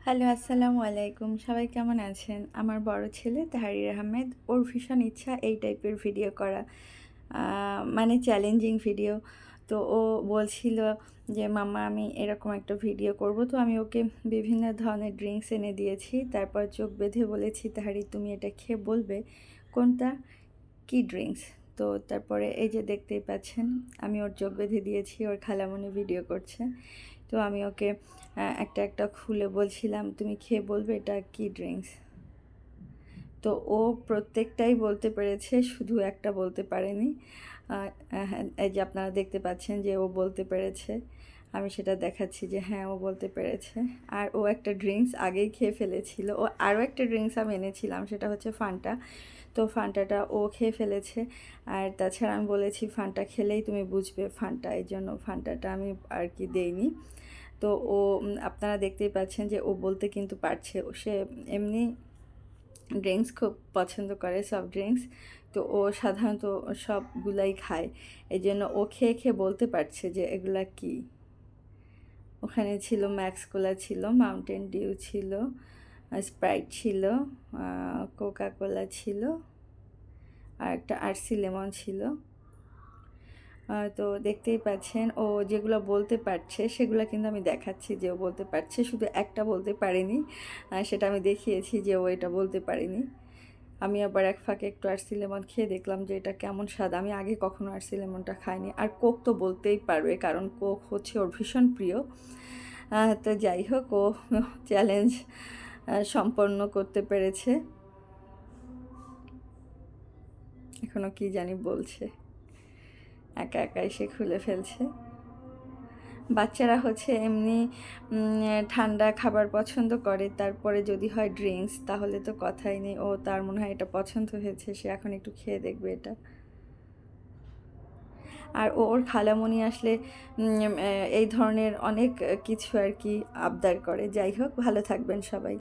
Hello, আসসালামু আলাইকুম। সবাই কেমন আছেন? আমার বড় ছেলে তাহরির আহমেদ, ওর ভীষণ ইচ্ছা এই টাইপের ভিডিও করা। মানে চ্যালেঞ্জিং ভিডিও। তো ও বলছিল যে, "মাম্মা আমি এরকম একটা ভিডিও করব।" তো আমি ওকে বিভিন্ন ধরনের ড্রিংকস এনে দিয়েছি। তারপর চোখ বেঁধে বলেছি, "তাহারি তুমি এটা খেয়ে বলবে কোনটা কী ড্রিংকস?" তো তারপরে এই যে দেখতেই পাচ্ছেন, আমি ওর চোখ বেঁধে দিয়েছি, ওর খালামণি ভিডিও করছে। তো আমি ওকে একটা একটা খুলে বলছিলাম, "তুমি খেয়ে বলবে এটা কী ড্রিংকস?" তো ও প্রত্যেকটাই বলতে পেরেছে, শুধু একটা বলতে পারেনি। হ্যাঁ, এই যে আপনারা দেখতে পাচ্ছেন যে ও বলতে পেরেছে। আমি সেটা দেখাচ্ছি যে হ্যাঁ, ও বলতে পেরেছে। আর ও একটা ড্রিংকস আগেই খেয়ে ফেলেছিল। ও আরও একটা ড্রিংকস আমি এনেছিলাম, সেটা হচ্ছে ফান্টা। তো ফান্টাটা ও খেয়ে ফেলেছে। আর তাছাড়া আমি বলেছি ফান্টা খেলেই তুমি বুঝবে ফান্টা, এই জন্য ফান্টাটা আমি আর কি দেইনি। তো ও আপনারা দেখতেই পাচ্ছেন যে ও বলতে কিন্তু পারছে। সে এমনি ড্রিঙ্কস খুব পছন্দ করে, সফট ড্রিঙ্কস। তো ও সাধারণত সবগুলাই খায়, এই জন্য ও খেয়ে খেয়ে বলতে পারছে যে এগুলা কী। ওখানে ছিল ম্যাক্স কোলা, ছিল মাউন্টেন ডিউ, ছিল স্প্রাইট, ছিল কোকা কোলা, ছিল আর একটা আরসি লেমন ছিল। তো দেখতেই পাচ্ছেন ও যেগুলো বলতে পারছে সেগুলো কিন্তু আমি দেখাচ্ছি যে ও বলতে পারছে, শুধু একটা বলতে পারেনি। সেটা আমি দেখিয়েছি যে ও এটা বলতে পারেনি। আমি আবার এক ফাঁকে একটু আরসি লেমন খেয়ে দেখলাম যে এটা কেমন স্বাদ। আমি আগে কখনো আরসি লেমনটা খাইনি। আর কোক তো বলতেই পারবে, কারণ কোক হচ্ছে ওর ভীষণ প্রিয়। তো যাই হোক, ও চ্যালেঞ্জ সম্পন্ন করতে পেরেছে। এখনও কি জানি বলছে, একা একা এসে খুলে ফেলছে। বাচ্চারা হচ্ছে এমনি ঠান্ডা খাবার পছন্দ করে, তারপরে যদি হয় ড্রিঙ্কস তাহলে তো কথাই নেই। ও তার মনে হয় এটা পছন্দ হয়েছে, সে এখন একটু খেয়ে দেখবে এটা। আর ওর খালামণি আসলে এই ধরনের অনেক কিছু আর কি আবদার করে। যাই হোক, ভালো থাকবেন সবাই।